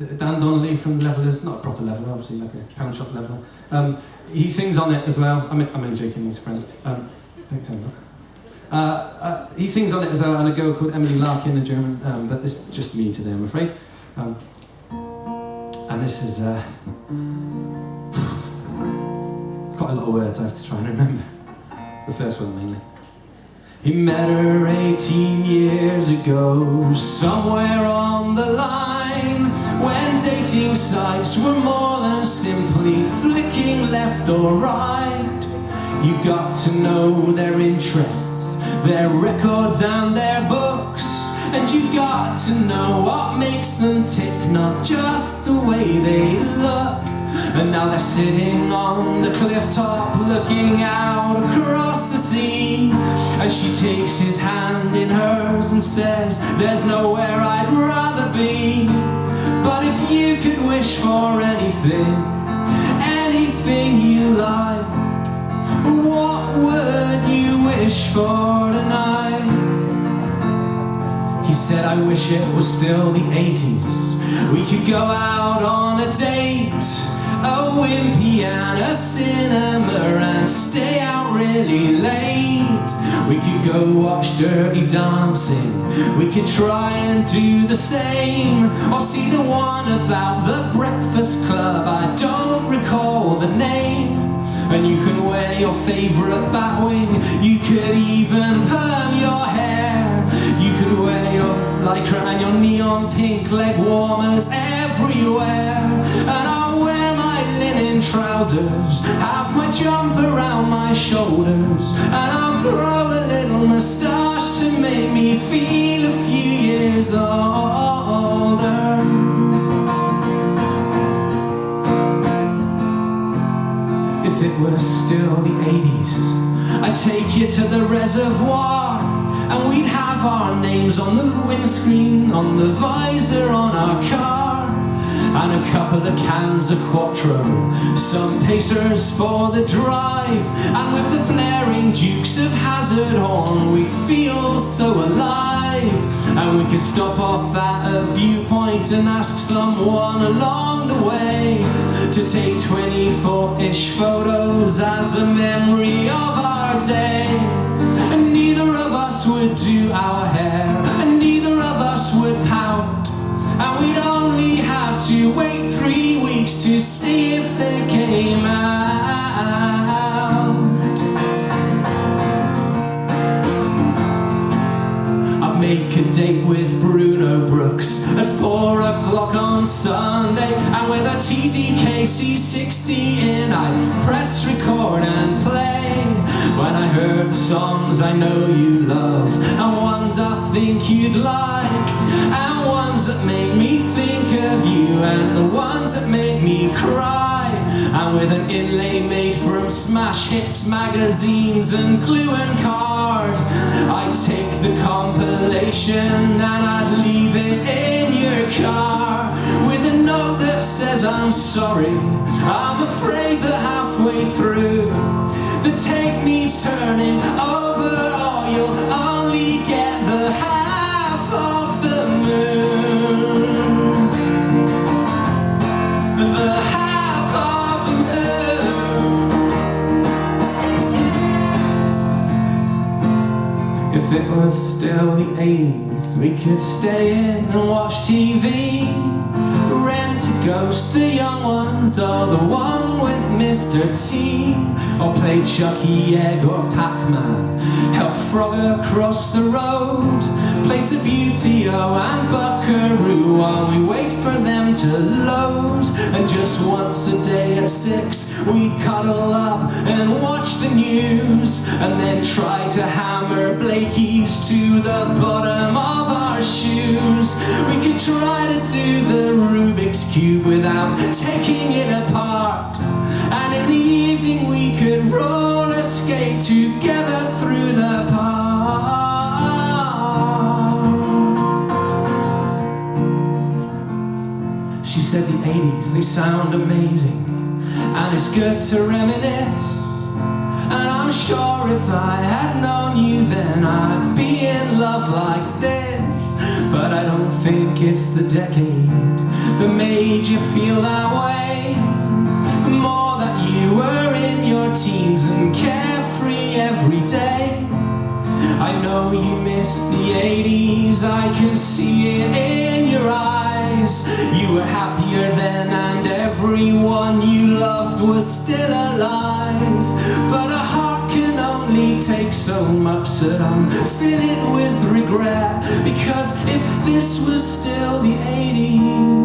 Dan Donnelly from Levellers, not a proper leveller, obviously, like a pound shop leveller. He sings on it as well. I'm only joking, he's a friend. Don't tell him. He sings on it as well, and a girl called Emily Larkin, a German, but it's just me today, I'm afraid. And this is quite a lot of words I have to try and remember. The first one mainly. He met her 18 years ago, somewhere on the line, when dating sites were more than simply flicking left or right. You got to know their interests, their records and their books, and you got to know what makes them tick, not just the way they look. And now they're sitting on the cliff top, looking out across the sea, and she takes his hand in hers and says, there's nowhere I'd rather be. But if you could wish for anything, anything you like, what would you wish for tonight? He said, I wish it was still the 80s. We could go out on a date, a wimpy and a cinema, and stay out really late. We could go watch Dirty Dancing, we could try and do the same, or see the one about the Breakfast Club, I don't recall the name. And you can wear your favourite Batwing, you could even perm your hair, you could wear your lycra and your neon pink leg warmers everywhere. And I'll wear my linen trousers, have my jump around my shoulders, and I'll grow a little moustache to make me feel a few years older. If it was still the 80s, I'd take you to the reservoir, and we'd have our names on the windscreen, on the visor on our car, and a couple of cans of Quattro, some pacers for the drive, and with the blaring Dukes of Hazzard on, we'd feel so alive. And we could stop off at a viewpoint and ask someone along the way to take 24-ish photos as a memory of our day. And neither of us would do our hair, and neither of us would pout, and we'd only have to wait 3 weeks to see if they came out. I'd make a date with Bruno Brooks at 4 o'clock on Sunday, and with a TDK C60 in, I'd press record and play. When I heard the songs I know you love, and ones I think you'd like, and ones that make me think of you, and the ones that make me cry. And with an inlay made from Smash Hits magazines and glue and card, I'd take the compilation and I'd leave it in your car, with a note that says I'm sorry, I'm afraid that halfway through the tape needs turning over, or you'll only get the half of the moon. The half of the moon. If it was still the 80s, we could stay in and watch TV, rent a Ghost, the young ones, or the one with Mr. T, or play Chucky Egg or Pac-Man, help Frogger across the road, play Subbuteo and Buckaroo while we wait for them to load. And just once a day at 6, we'd cuddle up and watch the news, and then try to hammer Blakey's to the bottom of our shoes. We could try to do the Rubik's Cube without taking it apart, and in the evening we could roller skate together through the park. She said the 80s, they sound amazing, and it's good to reminisce. And I'm sure if I had known you then I'd be in love like this. But I don't think it's the decade that made you feel that way? More that you were in your teens and carefree every day. I know you miss the 80s, I can see it in your eyes. You were happier then and everyone you loved was still alive. But a heart can only take so much, that I'm filling with regret. Because if this was still the 80s,